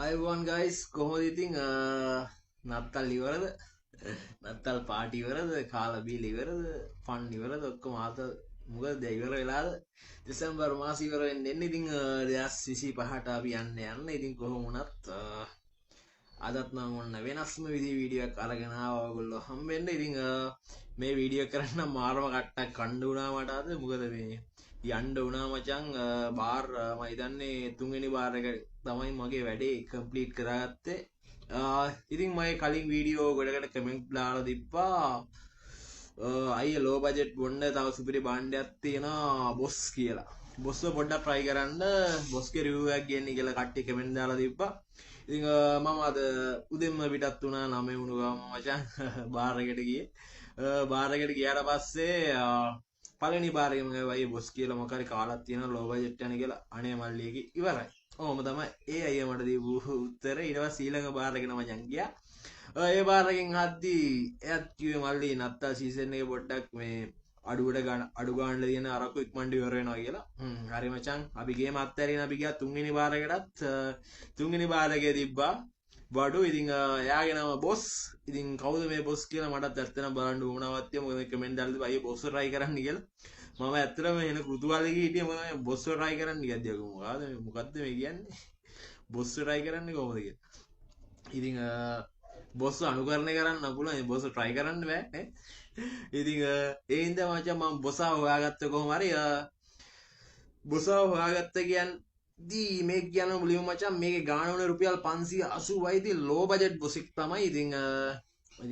Ivan guys කොහොමද ඉතින් නත්තල් ඉවරද නත්තල් පාටි ඉවරද කාලා බීලා ඉවරද ෆන් ඉවරද ඔක්කොම ආත මොකද දැන් ඉවර වෙලාද දෙසැම්බර් මාස ඉවර වෙන්න එන්නේ ඉතින් 2025ට අපි යන්න ඉතින් කොහොම වුණත් අදත් නම් ඔන්න වෙනස්ම විදිහේ වීඩියෝ එකක් අරගෙන ආවා ඔයගොල්ලෝ හම්බෙන්න ඉතින් මේ වීඩියෝ කරන්න මාරම කට්ටක් කණ්ඩ වුණා මට අද මොකද මේ යන්න වුණා මචං බාර් මම හිතන්නේ තුන්වෙනි බාර් එක තමයි මගේ වැඩේ කම්ප්ලීට් කරගත්තේ ඉතින් මම කලින් වීඩියෝ ගොඩකට කමෙන්ට් දාලා තිබ්බා අයිය ලෝ බජට් බොන්න තව සුපිරි භාණ්ඩයක් තියෙනවා බොස් කියලා බොස්ව පොඩ්ඩක් try කරන්න බොස්ගේ රිවිව් එකක් ගන්න කියලා කට්ටිය කමෙන්ට් දාලා තිබ්බා ඉතින් මම අද උදෙන්ම පිටත් වුණා 9 වුණු ගමන් මචං බාර් එකට ගියේ බාර් එකට ගියාට පස්සේ පළවෙනි බාර් එකේම වයි බොස් කියලා මොකක් හරි කාලක් තියෙනවා ලෝ බජට් යන කියලා අනේ මල්ලියගේ ඉවරයි. ඔහොම තමයි ඒ අයියා මට දීපු උත්තරේ. ඊට පස්සේ ඊළඟ බාර් එකට මචං ගියා. ඒ බාර් එකෙන් හද්දී එයත් කිව්වේ මල්ලි නත්තා සීසන් එකේ පොඩ්ඩක් මේ අඩු ගානට තියෙන අරක්කු ඉක්මනට ඉවර වෙනවා කියලා. හරි මචං අපි ගේම අත්හැරින් අපි ගියා තුන්වෙනි බාර් එකටත් තුන්වෙනි බාර් එකේ තිබ්බා බඩු ඉතින් එයාගේ නම බොස් ඉතින් කවුද මේ බොස් කියලා මටත් ඇත්තටම බලන්න උවමනාවක් තියෙනවා මොකද කමෙන්ට් දාලා තිබ්බා අයියෝ බොස් try කරන්න කියලා මම ඇත්තටම එන කුතුහලෙක හිටියේ මොකද මේ බොස් try කරන්න කියද්දී මොකද්ද මේ කියන්නේ බොස් try කරන්නේ කොහොමද කියලා ඉතින් බොස් අනුකරණය කරන්න පුළුවන් මේ බොස් try කරන්න බෑ නේ ඉතින් ඒ හින්දා මචං මම බොසා හොයාගත්ත කොහොම හරි බොසා හොයාගත්ත කියන්නේ දී මේ කියන මුලින්ම මචං මේකේ ගාණ වුණේ රුපියල් 580යි ඉතින් ලෝ බජට් බොසෙක් තමයි ඉතින්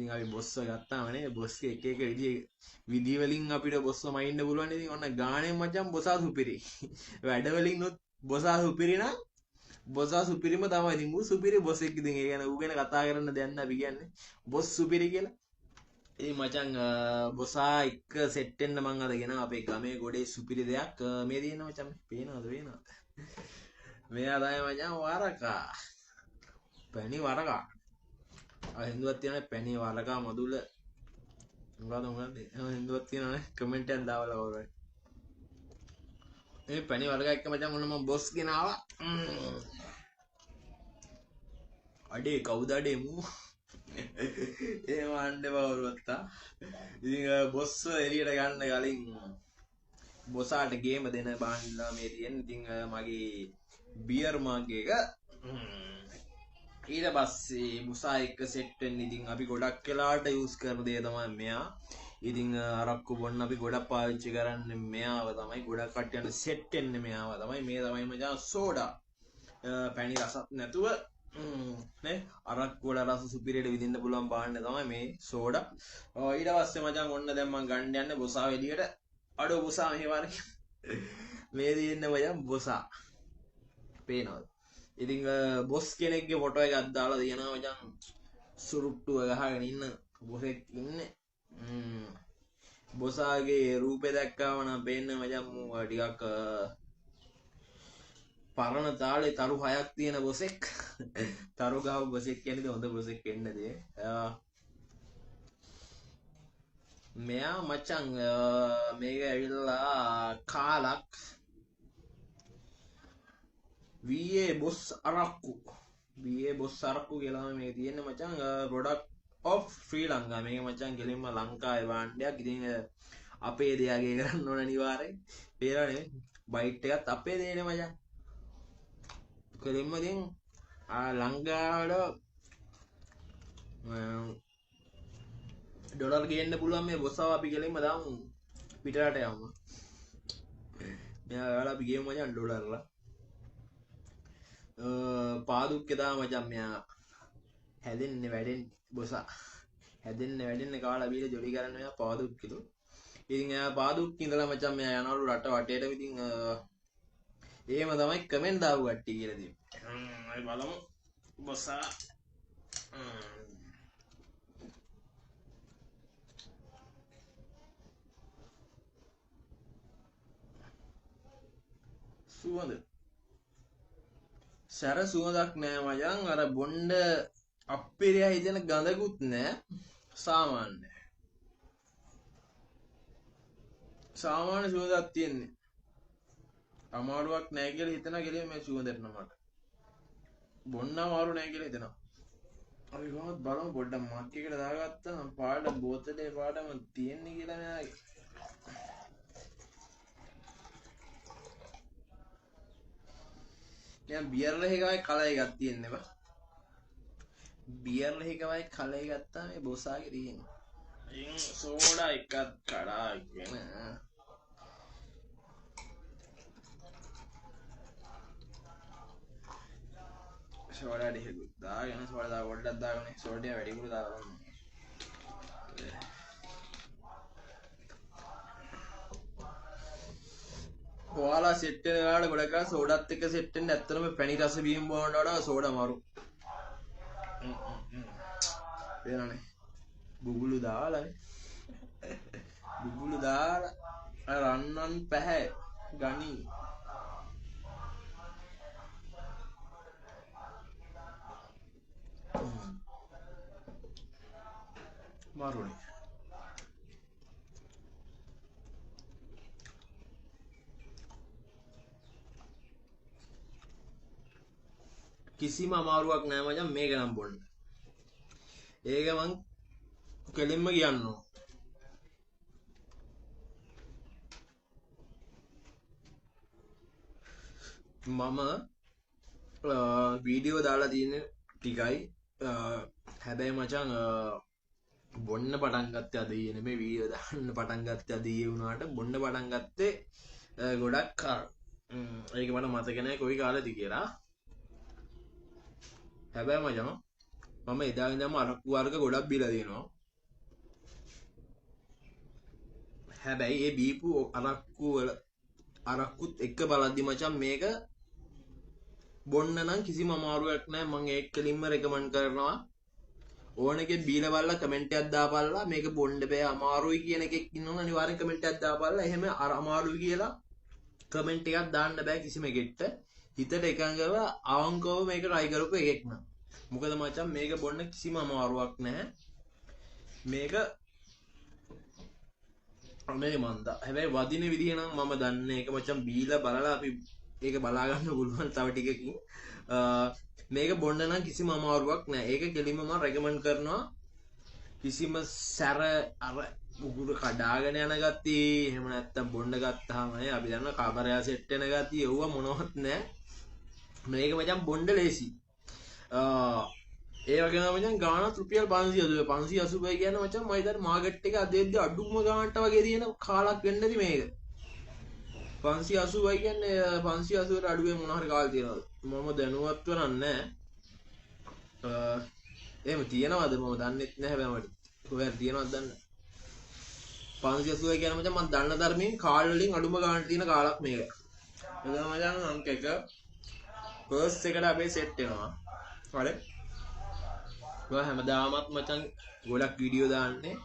අපි බොස්ව ගත්තාම නේ බොස්ගේ එක විදි වලින් අපිට බොස්ව මයින්න පුළුවන් ඉතින් ඔන්න ගාණෙන් මචං බොසා සුපිරි වැඩ වලින් නොත් බොසා සුපිරි නම් බොසා සුපිරිම තමයි ඉතින් ඌ සුපිරි බොසෙක් ඉතින් ඒ කියන්නේ ඌ ගැන කතා කරන්න දෙයක් නෑ අපි කියන්නේ බොස් සුපිරි කියලා ඉතින් මචං බොසා එක සෙට් වෙන්න මං අද ගෙනා අපේ ගමේ ගොඩේ සුපිරි දෙයක් මේ තියෙන මචං පේනවද මෙයා තමයි මචං වරකා පැණි වරකා හින්දුවක් තියෙනවා පැණි වරකා මදුල මොකද හින්දුවක් තියෙනවානේ කමෙන්ට් එකක් දාවලා වගේ මේ පැණි වරකා එක්ක මචං මොන මම බොස් ගෙනාවා අඩේ කවුද අඩේ මූ ඒ වණ්ඩේ බවරුවත්තා ඉතින් බොස්ව එළියට ගන්න කලින් බොසාට ගේම දෙන බාණ්ඩලා මේ තියෙන ඉතින් මගේ බියර් මග් එක ඊට පස්සේ මුසා එක සෙට් වෙන්න ඉතින් අපි ගොඩක් වෙලාවට යූස් කරන දේ තමයි මෙයා. ඉතින් අරක්කු බොන්න අපි ගොඩක් පාවිච්චි කරන්නේ මෙයාව තමයි. ගොඩක් කට්ටියන්ට සෙට් වෙන්නේ මෙයාව තමයි. මේ තමයි මචං සෝඩා. පැණි රසත් නැතුව නේ අරක්කු වල රස සුපිරියට විඳින්න පුළුවන් බාන්න තමයි මේ සෝඩා. ඊට පස්සේ මචං ඔන්න දැන් මම ගන්න යන්නේ බොසාව එළියට. අඩෝ බොසා මෙහෙ වරක. මේ තියෙන්නේ මචං බොසා. පේනවද? ඉතින් බොස් කෙනෙක්ගේ ෆොටෝ එකක් දාලා තියෙනවා මචං සුරුට්ටුව ගහගෙන ඉන්න බොසෙක් ඉන්නේ බොසාගේ රූපේ දැක්කම නම් පේන්නේ මචං මූ ටිකක් පරණ තාලේ තරු 6ක් තියෙන බොසෙක් තරු ගාව බොසෙක් කියන්නේ හොඳ බොසෙක් වෙන්නද මෙයා මචං මේක ඇවිල්ලා කාලක් VA බොස් අරක්කු VA බොස් අරක්කු කියලා මේ තියෙන්නේ මචං product of ශ්‍රී ලංකා මේක මචං කෙලින්ම ලංකාවේ භාණ්ඩයක් ඉතින් අපේ දෙයගේ කරන්න ඕන අනිවාර්යෙන් පේරනේ බයිට් එකත් අපේ දෙයනේ මචං කෙලින්ම ඉතින් ලංකාවට ඩොලර් ගේන්න පුළුවන් මේ බොස්සව අපි කෙලින්ම දාමු පිටරට යමු මෙයා ඔයාලා අපි ගේමු මචං ඩොලර්ලා පාදුක්කේ දා මචං මෙයා හැදෙන්නේ වැඩෙන්නේ බොසා හැදෙන්නේ වැඩෙන්නේ කාලා බීලා ජොලි කරන්න මෙයා පාදුක්කේලු ඉතින් එයා පාදුක්කේ ඉඳලා මචං මෙයා යනවලු රට වටේට ඉතින් එහෙම තමයි කමෙන්ට් දාපු කට්ටිය කියලා දෙන්නේ අපි බලමු බොසා සුවඳ සැර සුවඳක් නෑ මචං අර බොණ්ඩ අප්පිරියා හිතෙන ගඳකුත් නෑ සාමාන්‍ය සුවඳක් තියෙන්නේ අමාරුවක් නෑ කියලා හිතන කෙලින් මේ සුවඳට මට බොන්න අමාරු නෑ කියලා හිතෙනවා. අපි කොහොමද බලමු පොඩ්ඩක් මක් එකට දාගත්තා නම් පාට බෝතලේ පාටම තියෙන්නේ කියලා මෙයාගේ. දැන් බියර්ල එකයි කලයි එකක් තියෙන්නේ බා. බියර්ල එකයි කලයි ගත්තා මේ බොසාගේ තියෙන්නේ. ඉතින් සෝඩා එකක් කඩාගෙන සෝඩා ටික දාගෙන සෝඩා පොඩ්ඩක් දාගෙන සෝඩා වැඩිපුර දාලා ඔයාලා සෙට් වෙන වෙලාවට ගොඩක් අය සෝඩාත් එක්ක සෙට් වෙන්න ඇත්තටම පැණි රස බීම් බොනවට වඩා සෝඩා මාරු. වෙනනේ. බුබුලු දාලානේ. බුබුලු දාලා රන්නන් පැහැ ගනි. මාරුනේ. කිසිම අමාරුවක් නෑ මචං මේක නම් බොන්න. ඒක මං කෙලින්ම කියන්නවා. මම වීඩියෝ දාලා තියෙන ටිකයි හැබැයි මචං බොන්න පටන් ගත්තේ අද ඊයේ නෙමෙයි වීඩියෝ දාන්න පටන් ගත්තේ අද ඊයේ වුණාට බොන්න පටන් ගත්තේ ගොඩක් කාල. ඒක මට මතක නෑ කොයි කාලෙද කියලා. හැබැයි මචං මම එදා ඉඳන්ම අරක්කු වර්ග ගොඩක් බීලා තියෙනවා. හැබැයි ඒ බීපු අරක්කුත් එක්ක බලද්දි මචං මේක බොන්න නම් කිසිම අමාරුවක් නැහැ. මම ඒක කෙලින්ම රෙකමන්ඩ් කරනවා. ඕන එකේ බීලා බලලා කමෙන්ට් එකක් දාපල්ලා මේක බොන්න බෑ අමාරුයි කියන එකෙක් ඉන්නවනම් අනිවාර්යෙන් කමෙන්ට් එකක් දාපල්ලා. එහෙම අර අමාරුයි කියලා කමෙන්ට් එකක් දාන්න බෑ කිසිම එකෙක්ට. හිතට එකඟව අවංකව මේක try කරපු එකෙක් නම්. මොකද මචං මේක බොන්න කිසිම අමාරුවක් නැහැ. මේක මේ මන්දා. හැබැයි වදින විදිහ නම් මම දන්නේ ඒක මචං බීලා බලලා අපි ඒක බලා ගන්න පුළුවන් තව ටිකකින්. මේක බොන්න නම් කිසිම අමාරුවක් නැහැ. ඒක කෙලින්ම මම රෙකමන්ඩ් කරනවා. කිසිම සැර අර බුකුර කඩාගෙන යන ගතිය එහෙම නැත්තම් බොන්න ගත්තාම අපි දන්න කබරයා සෙට් වෙන ගතිය ඒව මොනවත් නැහැ. මේක මචං බොන්න ලේසි. ඒ වගේම මචං ගානත් රුපියල් 580 කියන්නේ මචං මම හිතන්නේ මාකට් එක අදෙද්දි අඩුම ගානට වගේ තියෙන කාලක් වෙන්න ඇති මේක. 580 කියන්නේ 580ට අඩුවේ මොන හරි කාලේ තියෙනවද? මම දැනුවත්ව නැහැ. එහෙම තියෙනවද මම දන්නෙත් නැහැ හැබැයි මට. කොහෙද තියෙනවද දන්නේ. 580 කියන්නේ මචං මම දන්න ධර්මයෙන් කාල් වලින් අඩුම ගානට තියෙන කාලක් මේක. එතන මචං අංක එක ෆස්ට් එකට අපේ සෙට් වෙනවා. හරි. ඔය හැමදාමත් මචං ගොඩක් වීඩියෝ දාන්නේ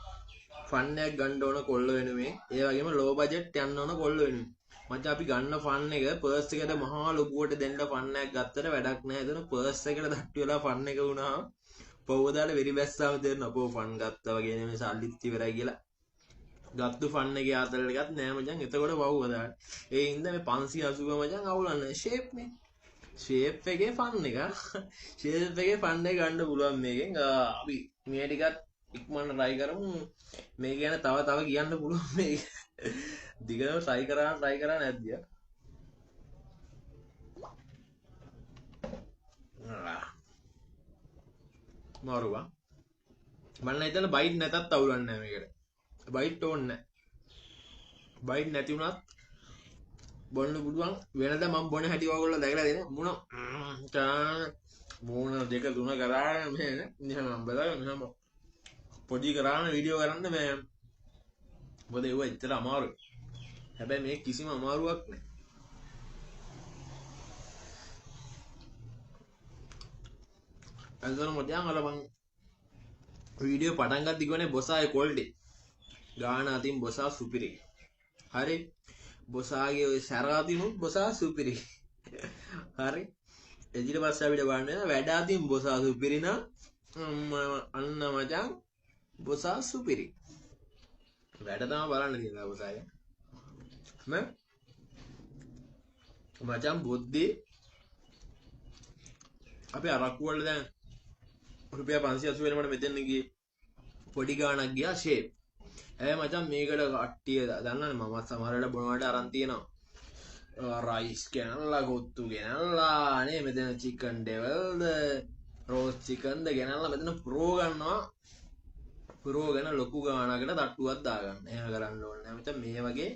ෆන් එකක් ගන්න ඕන කොල්ල වෙනුවෙන්. ඒ වගේම ලෝ බජට් යන්න ඕන කොල්ල වෙනුවෙන්. මචං අපි ගන්න ෆන් එක පර්ස් එකට මහා ලොකුවට දෙන්න ෆන් එකක් ගත්තට වැඩක් නැහැ. එතන පර්ස් එකට තට්ටු වෙලා ෆන් එක වුණා. පොවදාල වෙරි බැස්සාම තේරෙනවා. අපෝ ෆන් ගත්තා වගේ නෙමෙයි සල්ලිත් ඉවරයි කියලා. ගත්තු ෆන් එකේ ආතලට ගත් නෑ මචං. එතකොට වව් දාන්න. ඒ හින්දා මේ 580 මචං අවුලන්නේ ෂේප් නේ. ෂේප් එකේ ෆන් එක. ෂේප් එකේ ෆන් එක ගන්න පුළුවන් මේකෙන්. අපි මේ ටිකත් ඉක්මනට try කරමු. මේක ගැන තව කියන්න පුළුවන් මේක. දිගටම try කරා නැද්දියා. මාරුවා. මම හිතන බයිට් නැතත් අවුලන්නේ නැහැ මේකට. බයිට් ඕනේ නැහැ. බයිට් නැති වුණත් බොන්න පුළුවන්. වෙනද මම බොන හැටි ඔයගොල්ලෝ දැකලා දෙන මොන දෙක තුන කරාගෙන මේ නිකන් බලන්න මෙහෙම පොඩි කරාන වීඩියෝ කරන්න මේ මොකද ඒව ඇත්තට අමාරුයි. හැබැයි මේ කිසිම අමාරුවක් නැහැ. අන්තරම මචං අර මං වීඩියෝ පටන් ගත්ත ඉක්මනේ බොසාගේ ක්වොලිටි ගාන අතින් බොසා සුපිරි. හරි. බොසාගේ ඔය සැරාතිනුත් බොසා සුපිරි. හරි. එදිට පස්සේ අපිට බලන්න වැඩ අතින් බොසා සුපිරි නම් අන්න මචං බොසා සුපිරි. වැඩ තමයි බලන්න තියෙනවා බොසාගේ. මචං බුද්ධි අපි අරක්කු වල දැන් රුපියල් 580 වෙනකොට මෙතන ගියේ පොඩි ගාණක් ගියා ෂේප්. හැබැයි මචං මේකට කට්ටිය දන්නවනේ මම සමහරවිට බොනවට අරන් තියෙනවා. රයිස් ගෙනල්ලා ගොත්තු ගෙනල්ලා නේ මෙතන චිකන් ඩෙවල්ද රෝස් චිකන්ද ගෙනල්ලා මෙතන පුරව ගන්න ලොකු ගාණකට තට්ටුවක් දාගන්න. එහෙම කරන්න ඕනේ නැහැ මචං. මේ වගේ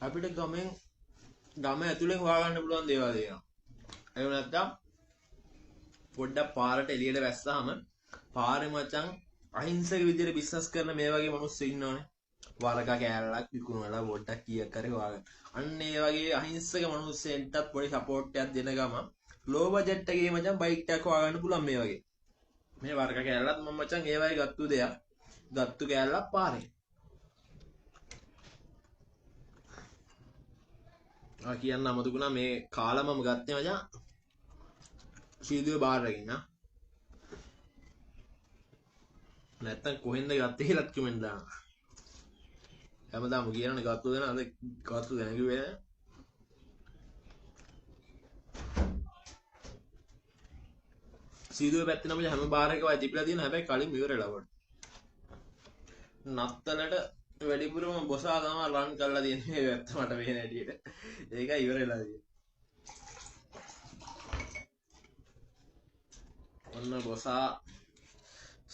අපිට ගම ඇතුලෙන් හොයාගන්න පුළුවන් දේවල් තියෙනවා. එහෙම නැත්නම් පොඩ්ඩක් පාරට එළියට වැස්සාම පාරේ මචං අහිංසක විදියට බිස්නස් කරන මේ වගේ මිනිස්සු ඉන්නවනේ. වරක කෑල්ලක් විකුණලා පොඩ්ඩක් කීයක් හරි හොයාගන්න. අන්න ඒ වගේ අහිංසක මිනිස්සෙන්ටත් පොඩි සපෝට් එකක් දෙන ගම ලෝ බජට් එකේ මචං බයික් එකක් හොයාගන්න පුළුවන් මේ වගේ. මේ වරක කෑල්ලත් මම මචං ඒ වගේ ගත්තු දෙයක්. ගත්තු කෑල්ලක් පාරේ. කියන්න අමතුකුණා මේ කාලා මම ගත්තේ මචං සීදුවේ බාර් එකකින් නා. නැත්තම් කොහෙන්ද ගත්තේ කියලාත් කමෙන්ට් දාන්න. හැමදාම කියනනේ ගත්තු දෙන අද ගත්තු දෙන කිව්වේ නෑ. සීදුවේ පැත්තේ නම් හැම බාර් එකකම තිබිලා තියෙන හැබැයි කලින් ඉවරලා වුණා. නත්තලට වැඩිපුරම බොසා තමයි රන් කරලා තියෙන්නේ මේ වැත්ත මට වෙන හැටියට. ඒක ඉවරලා තියෙන්නේ. ඔන්න බොසා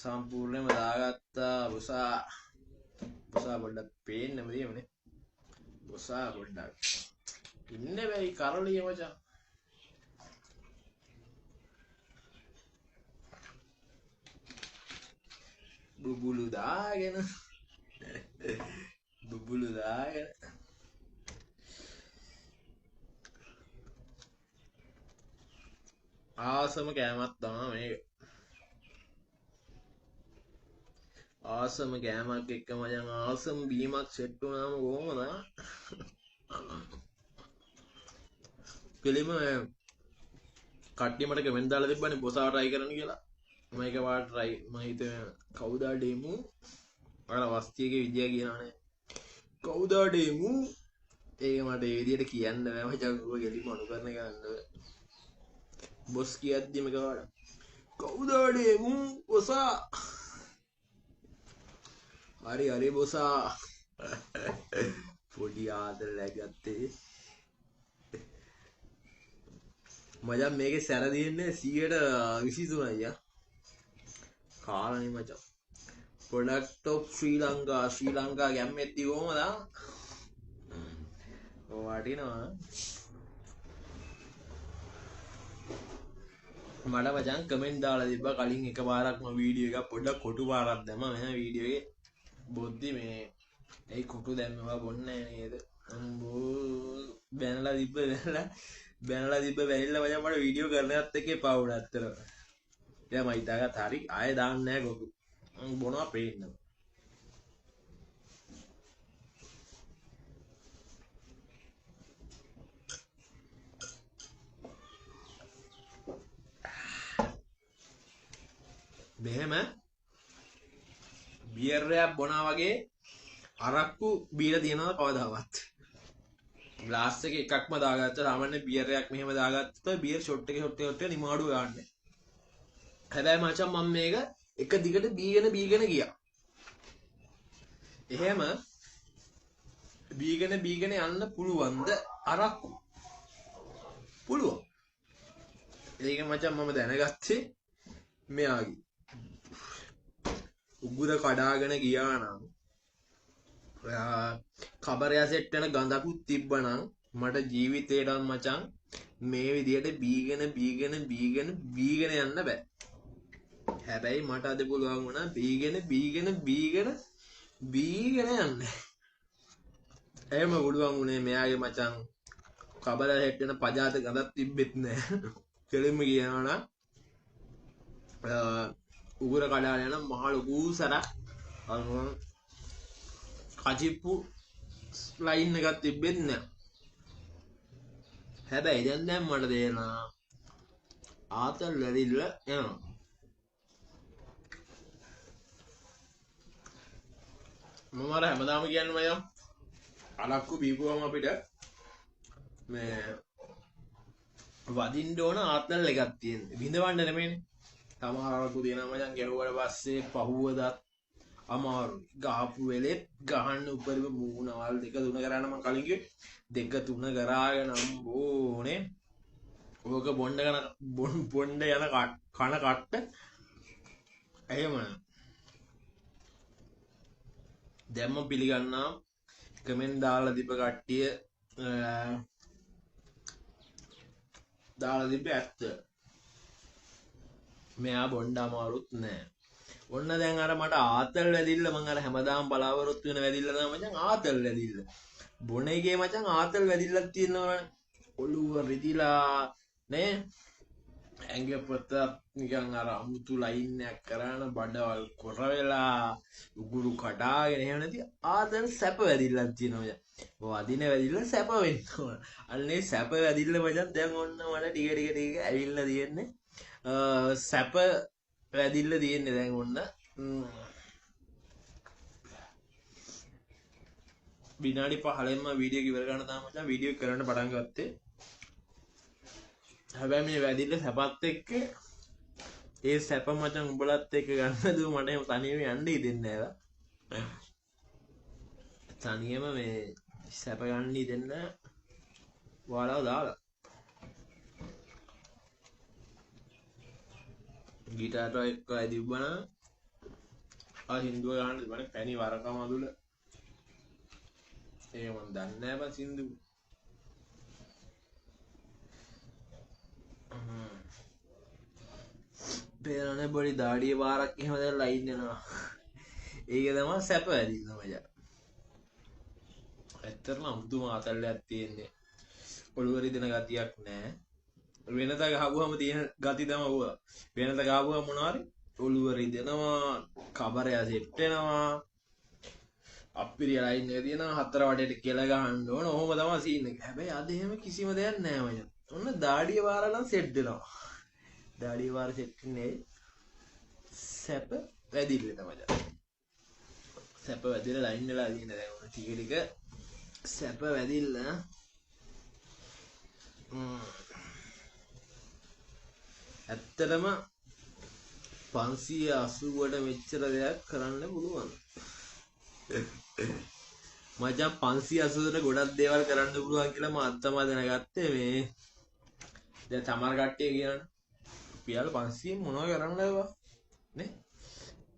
සම්පූර්ණයෙන්ම දාගත්තා. බොසා පොඩ්ඩක් පේන්නම තියෙන්නේ. බොසා පොඩ්ඩක් ඉන්නේ වෙයි කරලිය මචං. බුබුලු දාගෙන ආසම කෑමක් තමයි මේක. ආසම කෑමක් එක්ක මචං ආසම බීමක් සෙට් වුණාම කොහොමද? කෙලිම කට්ටිය මට කමෙන්ට් දාලා තිබ්බනේ බොසා try කරන්න කියලා. මම ඒක වාට try මම හිතුවේ කවුදා ඩෙමු අර වස්තියගේ විදිය කියනවානේ. කවුදා ඩෙමු ඒක මට ඒ විදියට කියන්න බෑ මචං. ඔය කෙලිම අනුකරණය කරන්න. බොස් කියද්දි මේක කවුදා ඩෙමු බොසා හරි බොසා පොඩි ආදරයක් ගත්තේ මචං. මේකේ සැර දෙන්නේ 123 අයියා. කාලනේ මචං. ප්‍රොඩක්ට් ඔෆ් ශ්‍රී ලංකා ගැම්මෙද්දි කොහමද? වටිනවා. මට මචං කමෙන්ට් දාලා තිබ්බා කලින් එකපාරක්ම වීඩියෝ එකක් පොඩ්ඩක් කොටු පාරක් දැම්මා මෙහෙම වීඩියෝ එකේ. බොද්දි මේ ඒ කොටු දැම්මවා බොන්නේ නේද? අම්බෝ බැනලා තිබ්බ වැහිල්ල මචං මට වීඩියෝ කරන්නත් එක්ක එපා වුණා අත්තර. දැන් මම හිතාගත්ත හරි ආයෙ දාන්නේ නැහැ කොටු. බොනවා පේන්න. මෙහෙම බියර් එකක් බොනා වගේ අරක්කු බීලා තියනවා කවදාවත්. ග්ලාස් එකේ එකක්ම දාගත්තා. සාමාන්‍ය බියර් එකක් මෙහෙම දාගත්තා බියර් ෂොට් එකේ නිමාඩුව ගන්න. හැබැයි මචං මම මේක එක දිගට බීගෙන ගියා. එහෙම බීගෙන යන්න පුළුවන්ද අරක්කු? පුළුවන්. ඒක මචං මම දැනගත්තේ මෙයාගේ උගුර කඩාගෙන ගියා නම් කබරය සෙට් වෙන ගඳකුත් තිබ්බනම් මට ජීවිතේටම මචං මේ විදියට බීගෙන යන්න බෑ. හැබැයි මට අද පුළුවන් වුණා බීගෙන යන්න. එහෙම පුළුවන් වුණේ මෙයාගේ මචං කබර සෙට් වෙන පජාත ගඳක් තිබ්බෙත් නෑ. කෙලින්ම කියනවා නම් උගුර කඩාගෙන යන මහ ලොකු සරක් කචිප්පු ලයින් එකක් තිබෙන්නේ නැහැ. හැබැයි දැන් මට තේරෙනවා ආතල් ලැබිල්ල යනවා. මම අර හැමදාම කියන්නේ මම අලක්කු බීපුවම අපිට මේ වදින්න ඕන ආතල් එකක් තියෙන. විඳවන්න නෙමෙයිනේ. සමහරවල් තියෙනවා මචං ගැහුවට පස්සේ පහුවදත් අමාරුයි. ගහපු වෙලෙත් ගහන්න උඩරිම මූණවල් දෙක තුන කරන්න මම කලින් කිව්වේ. දෙක තුන කරාගෙන අම්බෝනේ. ඕක බොණ්ඩ යන කන කට්ට එහෙම දැම්ම පිළිගන්නා කමෙන්ට් දාලා දීප කට්ටිය දාලා දීප ඇත්ත මෙයා බොණ්ඩ අමාරුත් නෑ. ඔන්න දැන් අර මට ආතල් වැදිල්ල මං අර හැමදාම බලාපොරොත්තු වෙන වැදිල්ල තමයි මචං ආතල් වැදිල්ල. බොන එකේ මචං ආතල් වැදිල්ලක් තියෙනවනේ. ඔළුව රිදිලා නේ ඇඟ පොත නිකන් අර අමුතු ලයින් එකක් කරාන බඩවල් කොර වෙලා උගුරු කඩාගෙන එහෙම නැති ආතල් සැප වැදිල්ලක් තියෙනවා. වදින වැදිල්ල සැප වෙන්න ඕන. අන්නේ සැප වැදිල්ල මචං දැන් ඔන්න මට ටික ඇවිල්ලා තියෙන්නේ. සැප වැදිල්ල තියෙන්නේ දැන් ඔන්න විනාඩි 15න්ම වීඩියෝ ඉවර කරන්න තමයි මචං වීඩියෝ කරන්න පටන් ගත්තේ. හැබැයි මේ වැදිල්ල සැපත් එක්ක ඒ සැප මචං උඹලත් එක්ක ගන්න දු මට එහෙම තනියම යන්න ඉදෙන්නේ නැහැ. තනියම මේ සැප ගන්න ඉදෙන්න ඔයාලව දාලා ගිටාරට එක්ක ඇදිබ්බන ආ හින්දුව ගන්න තිබුණේ පැණි වරකම අදුල ඒ මන් දන්නේ නැහැ බං සින්දු පේරනේ බොඩි දාඩිය වාරක් එහෙම දැන් ලයින් යනවා. ඒක තමයි සැප වැඩින්න මචං. ඇත්තටම අමුතුම ආතල්ලයක් තියෙන්නේ. ඔළුව රිදෙන ගතියක් නැහැ. වෙනත ගහපුවම තියෙන ගති තමයි ඌවා. වෙනත ගහපුවම මොනවාරි ඔළුව රිදෙනවා, කබරය සෙට් වෙනවා. අප්පිරිය ලයින් එක තියෙනවා හතර වටේට කෙල ගහන්න ඕන. ඔහොම තමයි සීන් එක. හැබැයි අද එහෙම කිසිම දෙයක් නැහැ මචං. ඔන්න දාඩිය වාර නම් සෙට් වෙනවා. දාඩිය වාර සෙට් වෙන්නේ සැප වැඩිල්ල තමයි. සැප වැඩිලා ලයින් වෙලා තියෙන දැන් ඔන්න ටික සැප වැඩිල්ල ඇත්තටම 580ට මෙච්චර දෙයක් කරන්න පුළුවන්. මචං 580ට ගොඩක් දේවල් කරන්න පුළුවන් කියලා මම අත්තම දැනගත්තේ මේ දැන් තමර කට්ටිය කියනනේ රුපියල් 500 මොනව කරන්නද නේ?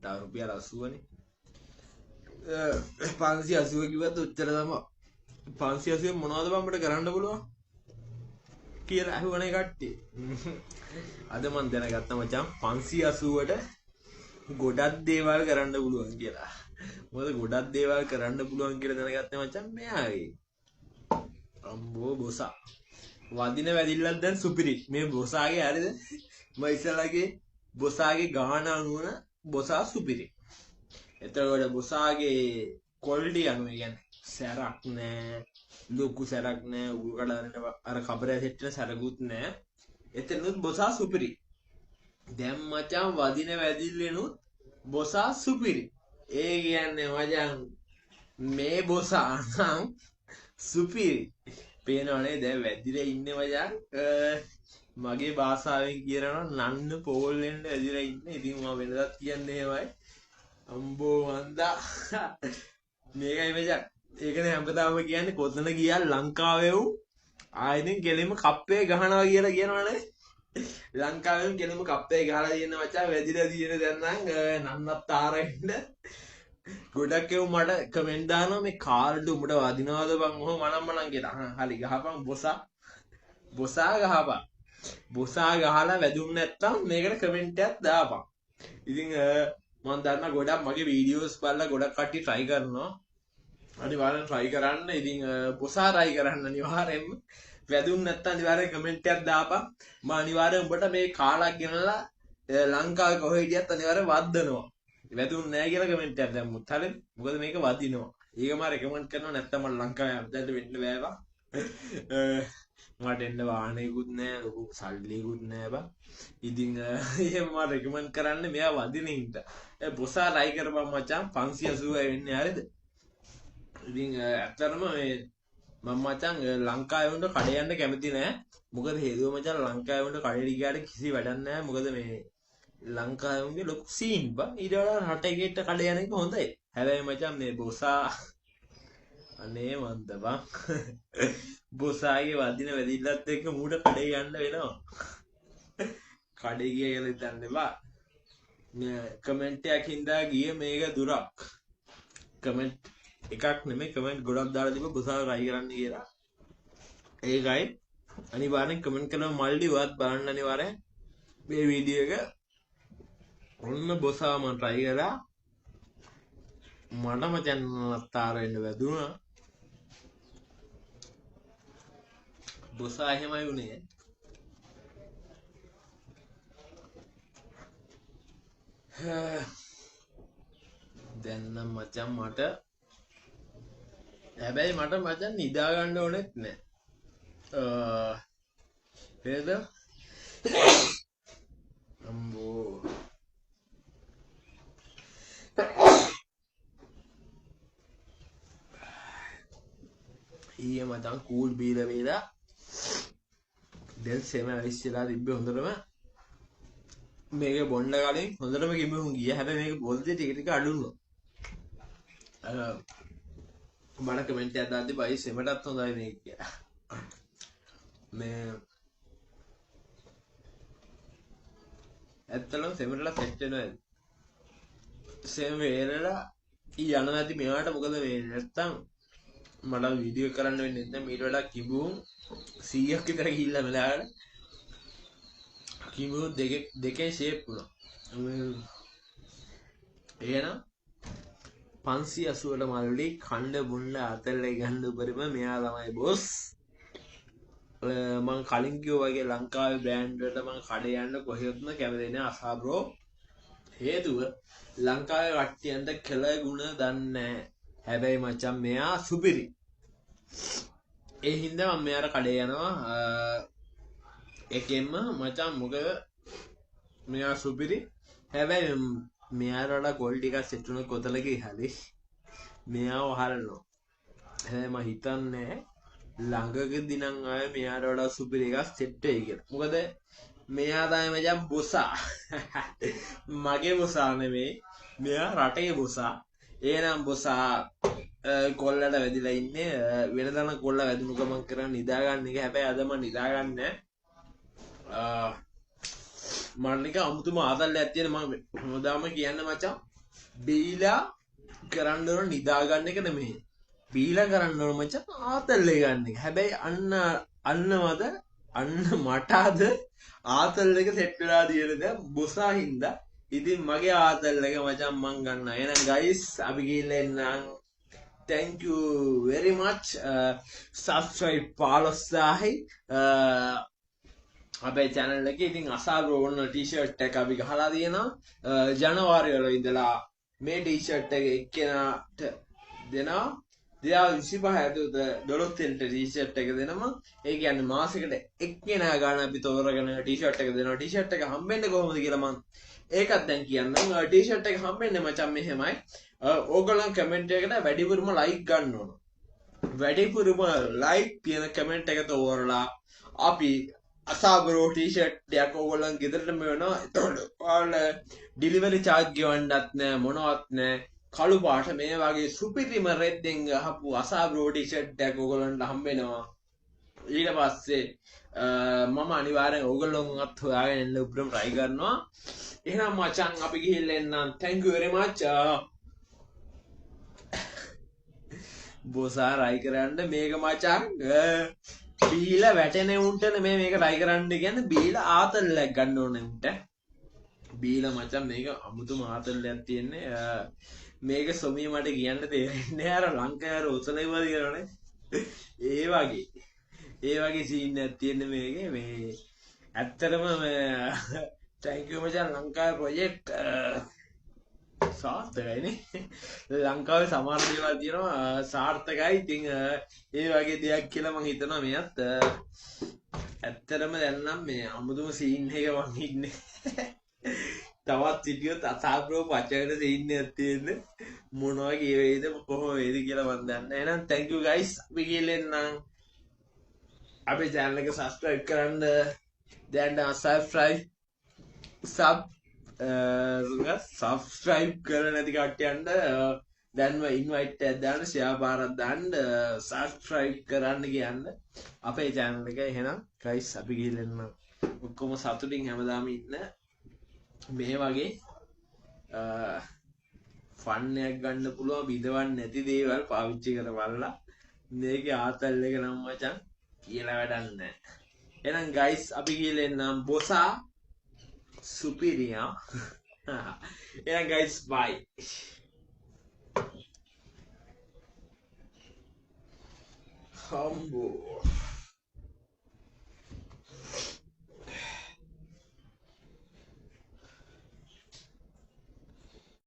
තව රුපියල් 80නේ. 580 කිව්වත් උත්තර තමයි 580 මොනවද බං අපිට කරන්න පුළුවන් කියලා අහුවනේ කට්ටිය. අද මම දැනගත්තා මචං 580ට ගොඩක් දේවල් කරන්න පුළුවන් කියලා. මොකද ගොඩක් දේවල් කරන්න පුළුවන් කියලා දැනගත්තේ මචං මෙයාගේ. අම්බෝ බොසා. වදින වැදිල්ලක් දැන් සුපිරි. මේ බොසාගේ හරිද? මම ඉස්සලාගේ බොසාගේ ගාන අනුව බොසා සුපිරි. එතකොට බොසාගේ ක්වොලිටි අනුව කියන්නේ සැරක් නෑ, ලොකු සැරක් නෑ, උගු කඩන අර කබරය සෙට් වෙන සැරකුත් නෑ. එතනොත් බොසා සුපිරි. දැන් මචං වදින වැදිල්ලෙනුත් බොසා සුපිරි. ඒ කියන්නේ මචං මේ බොසා නම් සුපිරි. පේනවනේ දැන් වැදිලා ඉන්නේ මචං. මගේ භාෂාවෙන් කියනවා නන්න පෝල් වෙන්න වැදිලා ඉන්නේ. ඉතින් මම වෙනදත් කියන්නේ එහෙමයි. අම්බෝ වන්දා මේකයි මචං. ඒකනේ හැමදාම කියන්නේ කොතන ගියා ලංකාවේ වුන් ආයෙත් කෙලින්ම කප්පේ ගහනවා කියලා කියනවනේ. ලංකාවෙන් කෙලින්ම කප්පේ ගහලා තියෙන මචං වැදිලා තියෙන දැන් නම් නන්නත් ආරෙන්න ගොඩක් එව් මට කමෙන්ට් දානවා මේ කාල්ඩ් උඹට වදිනවද බං ඔහොම මනම් කියලා. හරි ගහපන් බොසා ගහපන්. බොසා ගහලා වැදුම් නැත්තම් මේකට කමෙන්ට් එකක් දාපන්. ඉතින් මම දන්නා ගොඩක් මගේ වීඩියෝස් බලලා ගොඩක් කට්ටිය try කරනවා. අනිවාර්යෙන් try කරන්න. ඉතින් බොසා try කරන්න අනිවාර්යෙන්ම. වැදුම් නැත්තම් අනිවාර්යෙන් කමෙන්ට් එකක් දාපන්. මම අනිවාර්යෙන් උඹට මේ කාලක් ගෙනලා ලංකාවේ කොහෙ හිටියත් අනිවාර්යෙන් වද්දනවා. වැදුම් නැහැ කියලා කමෙන්ට් එකක් දැම්මොත් හරිද? මොකද මේක වදිනවා. ඒක මම රෙකමන්ඩ් කරනවා නැත්තම් මට ලංකාවේ අම්දැල්ල වෙන්න බෑවා. මට එන්න වාහනයකුත් නැහැ, ලොකු සල්ලියකුත් නැහැ බං. ඉතින් එහෙම මම රෙකමන්ඩ් කරන්නේ මෙයා වදින හින්ද. බොසා try කරපන් මචං 580 වෙන්නේ හරිද? ඉතින් ඇත්තටම මේ මම මචං ලංකාවේ වුණ කඩේ යන්න කැමති නෑ. මොකද හේතුව මචං ලංකාවේ වුණ කඩේ ගියාට කිසි වැඩක් නෑ. මොකද මේ ලංකාවේ වුණේ ලොකු සීන් බා. ඊට වඩා රටේ ගෙට කඩේ යන එක හොඳයි. හැබැයි මචං මේ බොසා අනේ මන්ද බං. බොසාගේ වදින වැදිල්ලත් එක්ක මූට කඩේ යන්න වෙනවා. කඩේ ගිය කියලා හිතන්න එපා. මේ කමෙන්ට් එකක් හින්දා ගියේ මේක දුරක්. කමෙන්ට් එකක් නෙමෙයි කමෙන්ට් ගොඩක් දාලා තිබ්බ බොසාව රයි කරන්න කියලා. ඒකයි අනිවාර්යෙන් කමෙන්ට් කරන මල්ලි වත් බලන්න අනිවාර්යෙන් මේ වීඩියෝ එක. ඔන්න බොසාව මම try කරා. මට මචං නත්තර වෙන්න වැදුනා. බොසා එහෙමයි උනේ. දැන් නම් මචං මට හැබැයි මට මචං නිදා ගන්න ඕනෙත් නෑ. හේද? අම්බෝ. ඊයේ මචං කූල් බීලා වේලා දැන් සෙම ඇවිස්සලා තිබ්බේ හොඳටම. මේක බොන්න කලින් හොඳටම කිඹුහුන් ගියා. හැබැයි මේක බොල්දේ ටික ටික අඩුනවා. මම කමෙන්ට් එකක් දාද්දි බයි සෙමටත් හොඳයි මේක කියලා. මේ ඇත්තටම සෙමටලා සෙට් වෙනවා. සෙම වේලලා යන නැති මෙයාට මොකද මේ නැත්තම් මට වීඩියෝ කරන්න වෙන්නේ නැත්නම් ඊට වඩා කිඹුහුන් 100ක් විතර ගිහිල්ලා මෙලාට කිඹුහුන් දෙකේ ෂේප් වුණා. එහෙනම් 580ට මල්ලි කණ්ඩ බුන්න අතල්ලේ ගන්න උපරිම මෙයා තමයි බොස්. මම කලින් කිව්වා වගේ ලංකාවේ බ්‍රෑන්ඩ් වලට මම කඩේ යන්න කොහෙත්ම කැමති නෑ අසා බ්‍රෝ. හේතුව ලංකාවේ කට්ටියන්ට කෙල ගුණ දන්නේ නෑ. හැබැයි මචං මෙයා සුපිරි. ඒ හින්දා මම මෙයාට කඩේ යනවා. එකෙන්ම මචං මොකද මෙයා සුපිරි. හැබැයි මෙයාට වඩා කොල් ටිකක් සෙට් වුණොත් කොතලක ඉහළේ මෙයාව හරනවා. හැබැයි මම හිතන්නේ ළඟකදී නම් ආයේ මෙයාට වඩා සුපිරි එකක් සෙට් වෙයි කියලා. මොකද මෙයා තමයි මචං බොසා. මගේ බොසා නෙමෙයි. මෙයා රටේ බොසා. එහෙනම් බොසා කොල්ලට වැදිලා ඉන්නේ. වෙනදා කොල්ල වැදුණු ගමන් කරන් නිදා ගන්න එක. හැබැයි අද මම නිදා ගන්නෑ. මට නිකන් අමුතුම ආතල්ලයක් තියෙන මම හැමදාම කියන්න මචං බීලා කරන්න ඕන නිදා ගන්න එක නෙමෙයි. බීලා කරන්න ඕන මචං ආතල්ලේ ගන්න එක. හැබැයි අන්න මට අද ආතල් එක සෙට් වෙලා තියෙන දැන් බොසා හින්දා. ඉතින් මගේ ආතල් එක මචං මං ගන්නවා. එහෙනම් guys අපි ගිහිල්ලා එන්නම්. Thank you very much. Subscribe 15000 අපේ channel එකේ. ඉතින් අසාබ්‍රෝ ඔන්න t-shirt එක අපි ගහලා තියෙනවා. ජනවාරි වල ඉඳලා මේ t-shirt එක එක්කෙනාට දෙනවා 2025 ඇතුළත 12 වෙනිට t-shirt එක දෙනවා. ඒ කියන්නේ මාසෙකට එක්කෙනා ගන්න අපි තෝරගෙන t-shirt එක දෙනවා. t-shirt එක හම්බෙන්නේ කොහොමද කියලා මම ඒකත් දැන් කියන්නම්. t-shirt එක හම්බෙන්නේ මචං මෙහෙමයි. ඕගොල්ලන් කමෙන්ට් එකකට වැඩිපුරම like ගන්න ඕන. වැඩිපුරම like තියෙන කමෙන්ට් එක තෝරලා අපි අසාබරෝ ටී-ෂර්ට් එකක් ඕගොල්ලන් ගෙදරටම වෙනවා. එතකොට ඔයාලා ඩිලිවරි charge ගෙවන්නත් නෑ මොනවත් නෑ. කළු පාට මේ වගේ සුපිරිම රෙද්දෙන් ගහපු අසාබරෝ ටී-ෂර්ට් එකක් ඕගොල්ලන්ට හම්බ වෙනවා. ඊට පස්සේ මම අනිවාර්යෙන් ඕගොල්ලන්වත් හොයාගෙන එන්න උඩම try කරනවා. එහෙනම් මචං අපි ගිහිල්ලා එන්නම්. thank you very much. බොසා රයි කරන්න මේක මචං බීලා වැටෙන උන්ට නෙමෙයි මේක රයි කරන්න කියන්නේ. බීලා ආතල්ලක් ගන්න ඕනේ උන්ට. බීලා මචං මේක අමුතුම ආතල්ලයක් තියෙන්නේ. මේක සොමිය මට කියන්න තේරෙන්නේ අර ලංකාවේ උසලෙවද කියනනේ. ඒ වගේ සීන් එකක් තියෙන්නේ මේකේ. මේ ඇත්තටම thank you මචං ලංකාවේ ප්‍රොජෙක්ට් සාර්ථකයිනේ. ලංකාවේ සමහර දේවල් තියෙනවා සාර්ථකයි. ඉතින් ඒ වගේ දෙයක් කියලා මම හිතනවා මෙයත්. ඇත්තටම දැන් නම් මේ අමුතුම සීන් එක මම ඉන්නේ. තවත් සිටියොත් අසාබ්‍රෝ පචකට සීන් එකක් තියෙන්නේ. මොනවා කියවේද කොහොම වේද කියලා මන් දන්නේ. එහෙනම් thank you guys. අපි ගිහින් අපේ channel එක subscribe කරන්න. දැන් subscribe කරලා නැති කට්ටියන්ට දැන්ම invite එකක් දාන්න, share පාරක් දාන්න, subscribe කරන්න කියන්න අපේ channel එක. එහෙනම් guys අපි ගිහින් ඔක්කොම සතුටින් හැමදාම ඉන්න මේ වගේ ෆන් එකක් ගන්න පුළුවන් විදවන්න නැති දේවල් පාවිච්චි කරවලා මේකේ ආතල් එක නම් මචං කියලා වැඩක් නැහැ. එහෙනම් guys අපි ගිහින් බොසා superior. එහෙනම් guys bye. Humble.